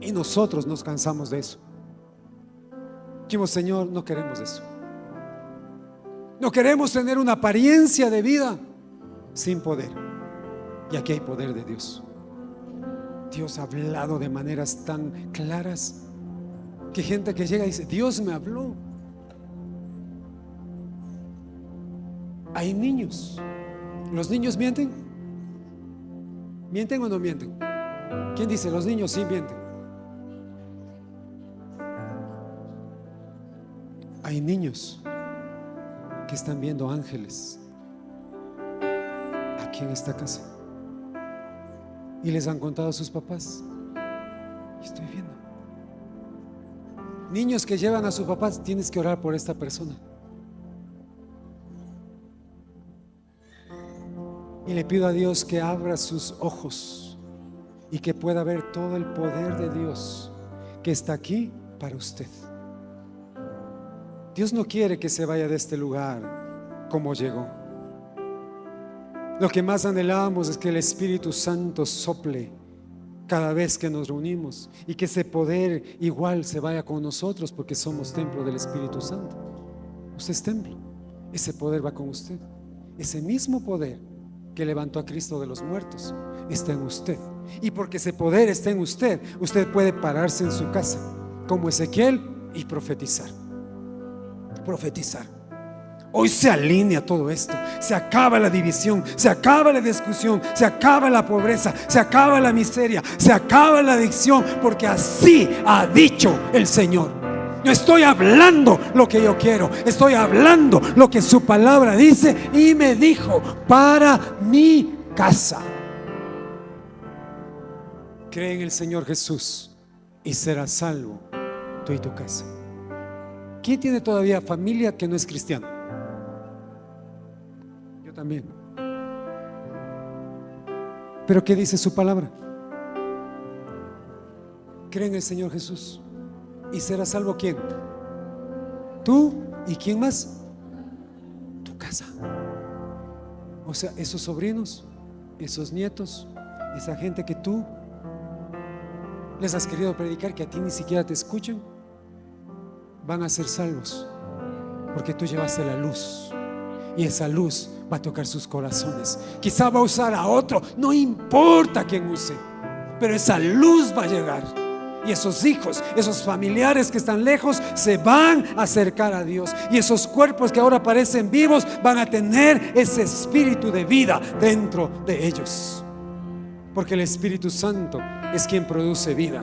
Y nosotros nos cansamos de eso. Dijimos: Señor, no queremos eso. No queremos tener una apariencia de vida sin poder. Y aquí hay poder de Dios. Dios ha hablado de maneras tan claras que gente que llega y dice: Dios me habló. Hay niños. ¿Los niños mienten? ¿Mienten o no mienten? ¿Quién dice los niños sí mienten? Hay niños que están viendo ángeles aquí en esta casa y les han contado a sus papás. Y estoy viendo niños que llevan a sus papás: tienes que orar por esta persona. Y le pido a Dios que abra sus ojos y que pueda ver todo el poder de Dios que está aquí para usted. Dios no quiere que se vaya de este lugar como llegó. Lo que más anhelamos es que el Espíritu Santo sople cada vez que nos reunimos y que ese poder igual se vaya con nosotros, porque somos templo del Espíritu Santo. Usted es templo, ese poder va con usted. Ese mismo poder que levantó a Cristo de los muertos está en usted, y porque ese poder está en usted, usted puede pararse en su casa como Ezequiel y profetizar. Hoy se alinea todo esto, se acaba la división, se acaba la discusión, se acaba la pobreza, se acaba la miseria, se acaba la adicción, porque así ha dicho el Señor. No estoy hablando lo que yo quiero, estoy hablando lo que su palabra dice, y me dijo: para mi casa. Cree en el Señor Jesús y serás salvo, tú y tu casa. ¿Quién tiene todavía familia que no es cristiano? Yo también. Pero ¿qué dice su palabra? Cree en el Señor Jesús y serás salvo. ¿Quién? Tú. ¿Y quién más? Tu casa. O sea, esos sobrinos, esos nietos, esa gente que tú les has querido predicar, que a ti ni siquiera te escuchan, van a ser salvos porque tú llevaste la luz, y esa luz va a tocar sus corazones. Quizá va a usar a otro, no importa quién use, pero esa luz va a llegar, y esos hijos, esos familiares que están lejos se van a acercar a Dios, y esos cuerpos que ahora parecen vivos van a tener ese espíritu de vida dentro de ellos, porque el Espíritu Santo es quien produce vida.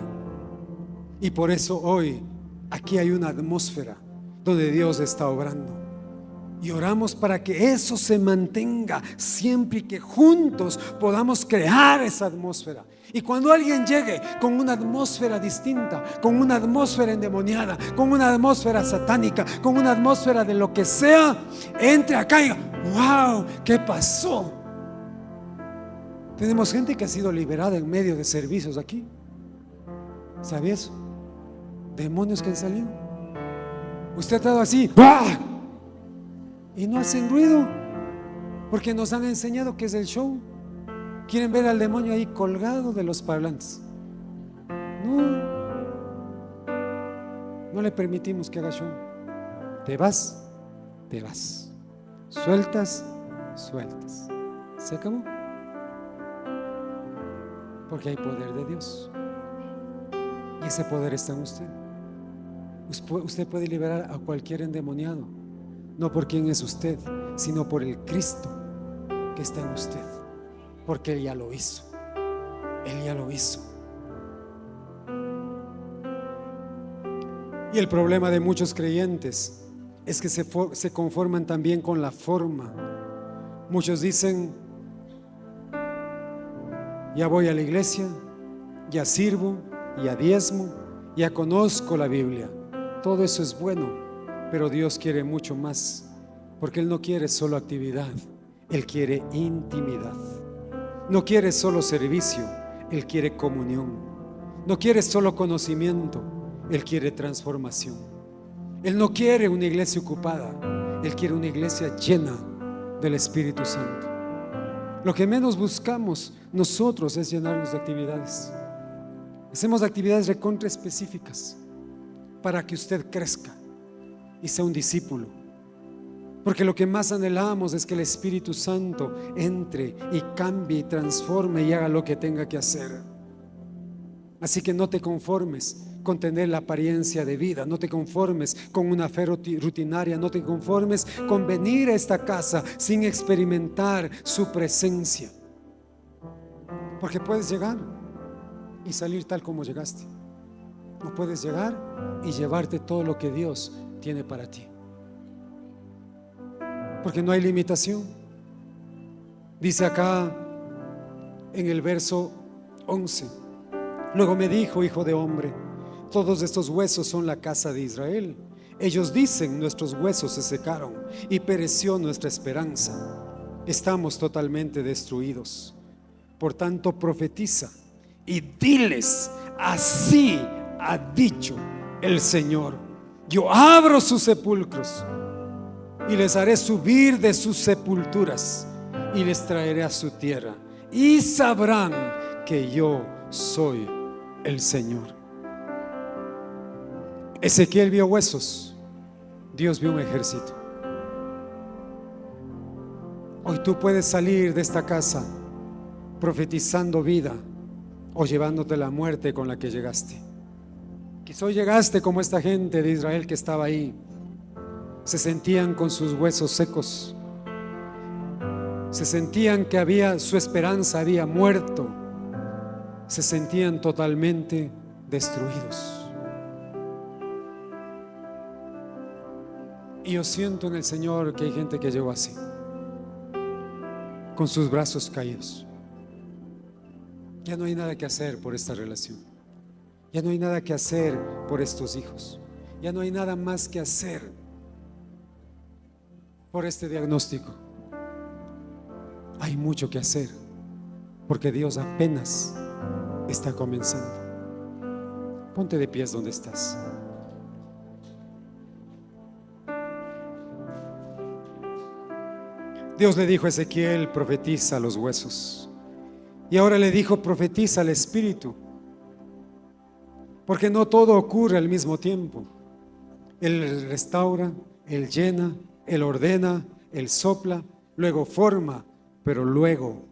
Y por eso hoy aquí hay una atmósfera donde Dios está obrando, y oramos para que eso se mantenga siempre, y que juntos podamos crear esa atmósfera. Y cuando alguien llegue con una atmósfera distinta, con una atmósfera endemoniada, con una atmósfera satánica, con una atmósfera de lo que sea, entre acá y diga: wow, ¿qué pasó? Tenemos gente que ha sido liberada en medio de servicios aquí. ¿Sabías? Demonios que han salido. Usted ha estado así, ¡ah!, y no hacen ruido, porque nos han enseñado que es el show. Quieren ver al demonio ahí colgado de los parlantes. No le permitimos que haga show. Te vas, sueltas, se acabó, porque hay poder de Dios, y ese poder está en usted. Usted puede liberar a cualquier endemoniado, no por quién es usted, sino por el Cristo que está en usted, porque Él ya lo hizo. Y el problema de muchos creyentes es que se conforman también con la forma. Muchos dicen: ya voy a la iglesia, ya sirvo, ya diezmo, ya conozco la Biblia. Todo eso es bueno, pero Dios quiere mucho más, porque Él no quiere solo actividad, Él quiere intimidad. No quiere solo servicio, Él quiere comunión. No quiere solo conocimiento, Él quiere transformación. Él no quiere una iglesia ocupada, Él quiere una iglesia llena del Espíritu Santo. Lo que menos buscamos nosotros es llenarnos de actividades. Hacemos actividades recontra específicas para que usted crezca y sea un discípulo, porque lo que más anhelamos es que el Espíritu Santo entre y cambie y transforme y haga lo que tenga que hacer. Así que no te conformes con tener la apariencia de vida, no te conformes con una fe rutinaria, no te conformes con venir a esta casa sin experimentar su presencia. Porque puedes llegar y salir tal como llegaste, o puedes llegar y llevarte todo lo que Dios tiene para ti, porque no hay limitación. Dice acá en el verso 11: luego me dijo, hijo de hombre, todos estos huesos son la casa de Israel. Ellos dicen, nuestros huesos se secaron y pereció nuestra esperanza. Estamos totalmente destruidos. Por tanto, profetiza y diles, así ha dicho el Señor: yo abro sus sepulcros y les haré subir de sus sepulturas y les traeré a su tierra, y sabrán que yo soy el Señor. Ezequiel vio huesos, Dios vio un ejército. Hoy tú puedes salir de esta casa profetizando vida o llevándote la muerte con la que llegaste. Quizá hoy llegaste como esta gente de Israel que estaba ahí. Se sentían con sus huesos secos, se sentían que su esperanza había muerto, se sentían totalmente destruidos. Y yo siento en el Señor que hay gente que llegó así, con sus brazos caídos. Ya no hay nada que hacer por esta relación, ya no hay nada que hacer por estos hijos, ya no hay nada más que hacer por este diagnóstico. Hay mucho que hacer, porque Dios apenas está comenzando. Ponte de pies donde estás. Dios le dijo a Ezequiel: profetiza a los huesos. Y ahora le dijo: profetiza al espíritu, porque no todo ocurre al mismo tiempo. Él restaura, Él llena, Él ordena, Él sopla, luego forma, pero luego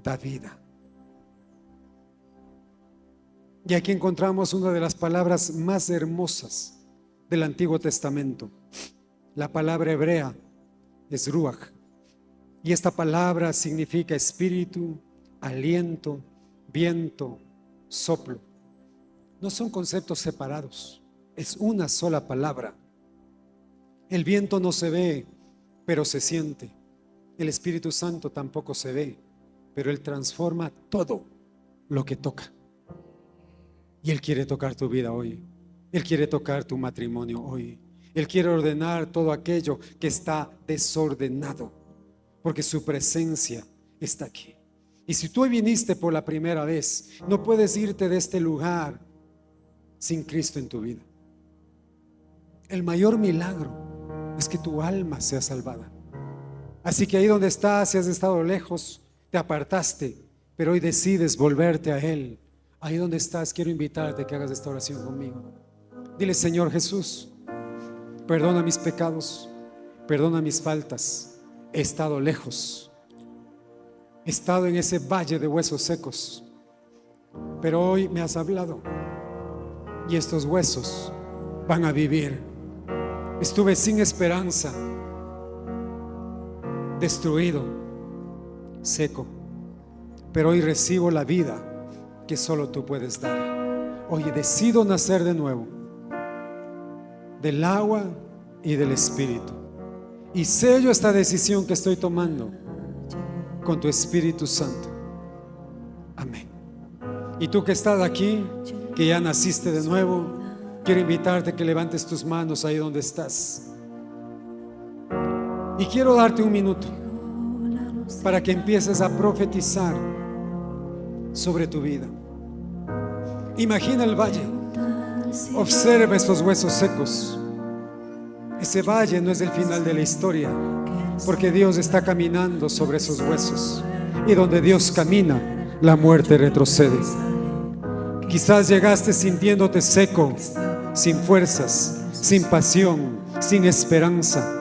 da vida. Y aquí encontramos una de las palabras más hermosas del Antiguo Testamento. La palabra hebrea es ruach, y esta palabra significa espíritu, aliento, viento, soplo. No son conceptos separados, es una sola palabra. El viento no se ve, pero se siente. El Espíritu Santo tampoco se ve, pero Él transforma todo lo que toca. Y Él quiere tocar tu vida hoy. Él quiere tocar tu matrimonio hoy. Él quiere ordenar todo aquello que está desordenado, porque su presencia está aquí. Y si tú hoy viniste por la primera vez, no puedes irte de este lugar sin Cristo en tu vida. El mayor milagro es que tu alma sea salvada. Así que ahí donde estás, si has estado lejos, te apartaste, pero hoy decides volverte a Él. Ahí donde estás, quiero invitarte a que hagas esta oración conmigo. Dile: Señor Jesús, perdona mis pecados, perdona mis faltas. He estado lejos, he estado en ese valle de huesos secos, pero hoy me has hablado y estos huesos van a vivir. Estuve sin esperanza, destruido, seco, pero hoy recibo la vida que solo tú puedes dar. Hoy decido nacer de nuevo, del agua y del Espíritu, y sello esta decisión que estoy tomando con tu Espíritu Santo. Amén. Y tú que estás aquí, que ya naciste de nuevo, quiero invitarte a que levantes tus manos ahí donde estás. Y quiero darte un minuto para que empieces a profetizar sobre tu vida. Imagina el valle, observa estos huesos secos. Ese valle no es el final de la historia, porque Dios está caminando sobre esos huesos, y donde Dios camina, la muerte retrocede. Quizás llegaste sintiéndote seco, sin fuerzas, sin pasión, sin esperanza.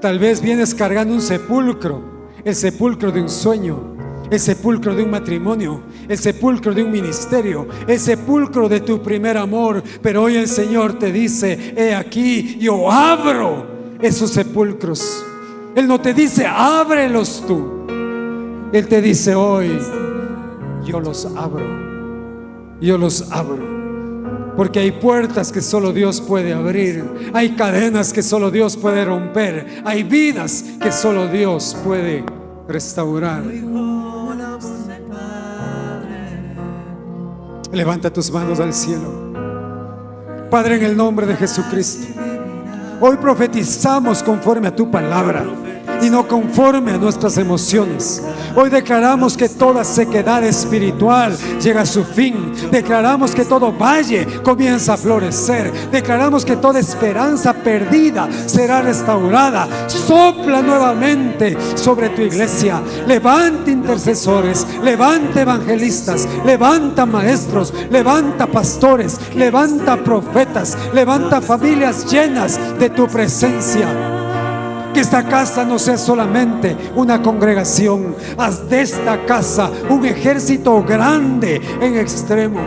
Tal vez vienes cargando un sepulcro, el sepulcro de un sueño, el sepulcro de un matrimonio, el sepulcro de un ministerio, el sepulcro de tu primer amor. Pero hoy el Señor te dice: he aquí, yo abro esos sepulcros. Él no te dice: ábrelos tú. Él te dice: hoy yo los abro. Yo los abro. Porque hay puertas que solo Dios puede abrir, hay cadenas que solo Dios puede romper, hay vidas que solo Dios puede restaurar. Levanta tus manos al cielo. Padre, en el nombre de Jesucristo, hoy profetizamos conforme a tu palabra y no conforme a nuestras emociones. Hoy declaramos que toda sequedad espiritual llega a su fin. Declaramos que todo valle comienza a florecer. Declaramos que toda esperanza perdida será restaurada. Sopla nuevamente sobre tu iglesia. Levanta intercesores, levanta evangelistas, levanta maestros, levanta pastores, levanta profetas, levanta familias llenas de tu presencia. Que esta casa no sea solamente una congregación. Haz de esta casa un ejército grande en extremo.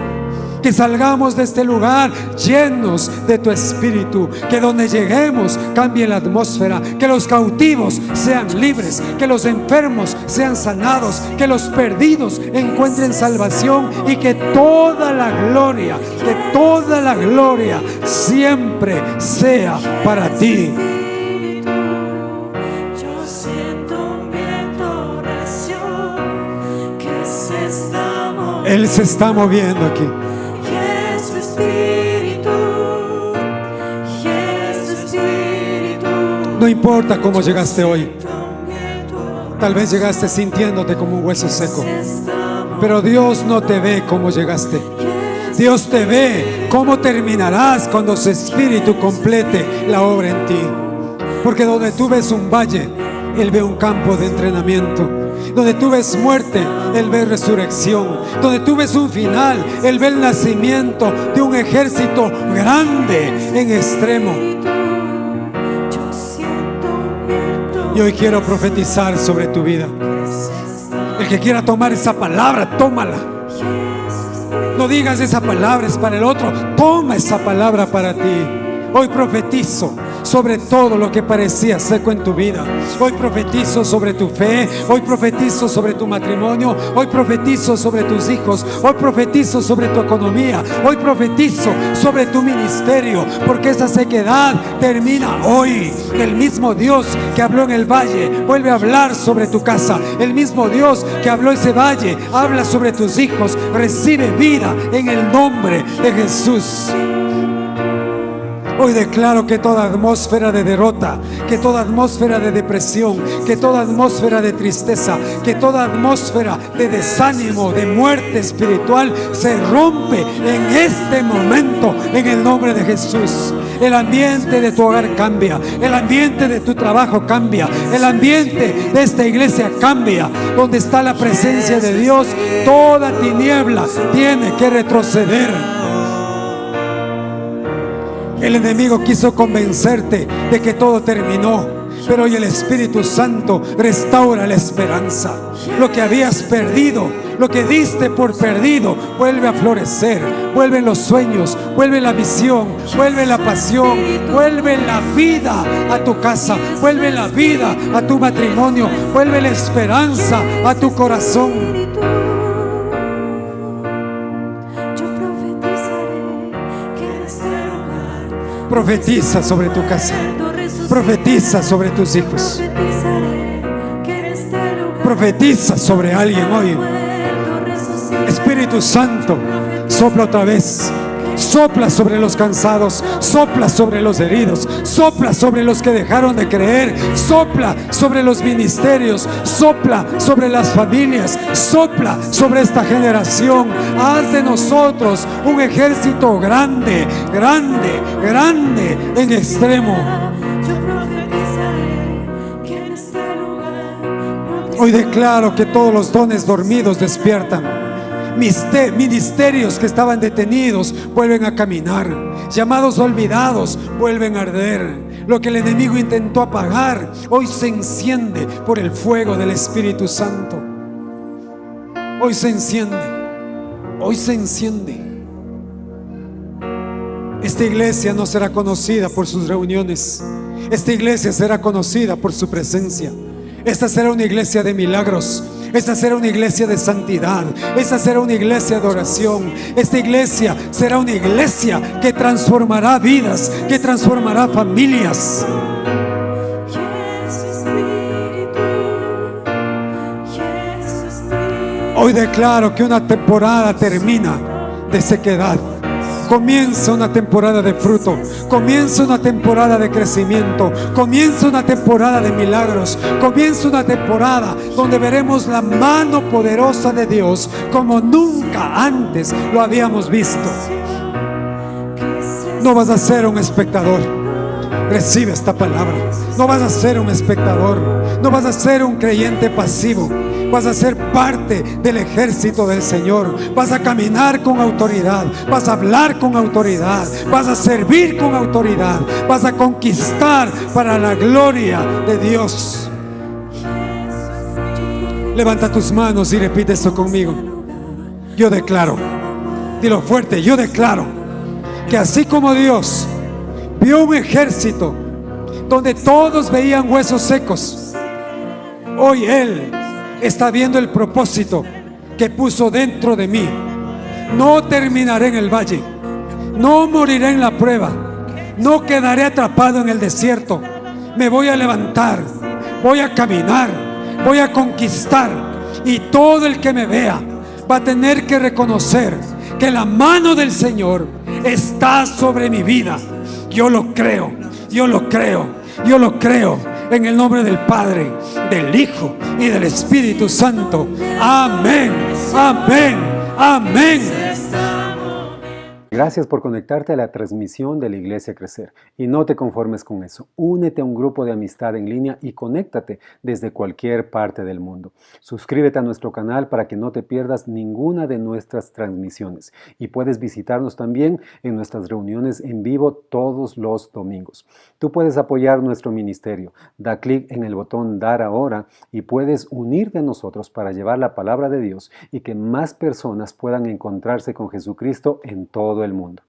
Que salgamos de este lugar llenos de tu espíritu. Que donde lleguemos cambie la atmósfera. Que los cautivos sean libres. Que los enfermos sean sanados. Que los perdidos encuentren salvación. Y que toda la gloria siempre sea para ti. Él se está moviendo aquí. No importa cómo llegaste hoy. Tal vez llegaste sintiéndote como un hueso seco, pero Dios no te ve como llegaste. Dios te ve cómo terminarás cuando su Espíritu complete la obra en ti. Porque donde tú ves un valle, Él ve un campo de entrenamiento. Donde tú ves muerte, Él ve resurrección. Donde tú ves un final, Él ve el nacimiento de un ejército grande en extremo. Y hoy quiero profetizar sobre tu vida. El que quiera tomar esa palabra, tómala. No digas: esa palabra es para el otro. Toma esa palabra para ti. Hoy profetizo sobre todo lo que parecía seco en tu vida. Hoy profetizo sobre tu fe. Hoy profetizo sobre tu matrimonio. Hoy profetizo sobre tus hijos. Hoy profetizo sobre tu economía. Hoy profetizo sobre tu ministerio. Porque esa sequedad termina hoy. El mismo Dios que habló en el valle vuelve a hablar sobre tu casa. El mismo Dios que habló ese valle habla sobre tus hijos. Recibe vida en el nombre de Jesús. Hoy declaro que toda atmósfera de derrota, que toda atmósfera de depresión, que toda atmósfera de tristeza, que toda atmósfera de desánimo, de muerte espiritual se rompe en este momento en el nombre de Jesús. El ambiente de tu hogar cambia, el ambiente de tu trabajo cambia, el ambiente de esta iglesia cambia. Donde está la presencia de Dios, toda tiniebla tiene que retroceder. El enemigo quiso convencerte de que todo terminó, pero hoy el Espíritu Santo restaura la esperanza. Lo que habías perdido, lo que diste por perdido, vuelve a florecer. Vuelven los sueños, vuelve la visión, vuelve la pasión, vuelve la vida a tu casa, vuelve la vida a tu matrimonio, vuelve la esperanza a tu corazón. Profetiza sobre tu casa. Profetiza sobre tus hijos. Profetiza sobre alguien hoy. Espíritu Santo, sopla otra vez. Sopla sobre los cansados, sopla sobre los heridos, sopla sobre los que dejaron de creer, sopla sobre los ministerios, sopla sobre las familias, sopla sobre esta generación. Haz de nosotros un ejército grande, grande, grande en extremo. Hoy declaro que todos los dones dormidos despiertan. Ministerios que estaban detenidos vuelven a caminar. Llamados olvidados vuelven a arder. Lo que el enemigo intentó apagar hoy se enciende por el fuego del Espíritu Santo. Hoy se enciende. Hoy se enciende. Esta iglesia no será conocida por sus reuniones. Esta iglesia será conocida por su presencia. Esta será una iglesia de milagros. Esta será una iglesia de santidad. Esta será una iglesia de oración. Esta iglesia será una iglesia que transformará vidas, que transformará familias. Hoy declaro que una temporada termina de sequedad. Comienza una temporada de fruto, comienza una temporada de crecimiento, comienza una temporada de milagros, comienza una temporada donde veremos la mano poderosa de Dios como nunca antes lo habíamos visto. No vas a ser un espectador. Recibe esta palabra. No vas a ser un espectador, no vas a ser un creyente pasivo. Vas a ser parte del ejército del Señor. Vas a caminar con autoridad. Vas a hablar con autoridad. Vas a servir con autoridad. Vas a conquistar para la gloria de Dios. Levanta tus manos y repite esto conmigo. Yo declaro, dilo fuerte, yo declaro que así como Dios vio un ejército donde todos veían huesos secos, hoy Él está viendo el propósito que puso dentro de mí. No terminaré en el valle, no moriré en la prueba, no quedaré atrapado en el desierto. Me voy a levantar, voy a caminar, voy a conquistar, y todo el que me vea va a tener que reconocer que la mano del Señor está sobre mi vida. Yo lo creo, yo lo creo, yo lo creo. En el nombre del Padre, del Hijo y del Espíritu Santo. Amén, amén, amén. Gracias por conectarte a la transmisión de la Iglesia Crecer. Y no te conformes con eso. Únete a un grupo de amistad en línea y conéctate desde cualquier parte del mundo. Suscríbete a nuestro canal para que no te pierdas ninguna de nuestras transmisiones. Y puedes visitarnos también en nuestras reuniones en vivo todos los domingos. Tú puedes apoyar nuestro ministerio. Da clic en el botón Dar ahora y puedes unirte a nosotros para llevar la palabra de Dios y que más personas puedan encontrarse con Jesucristo en todo el mundo.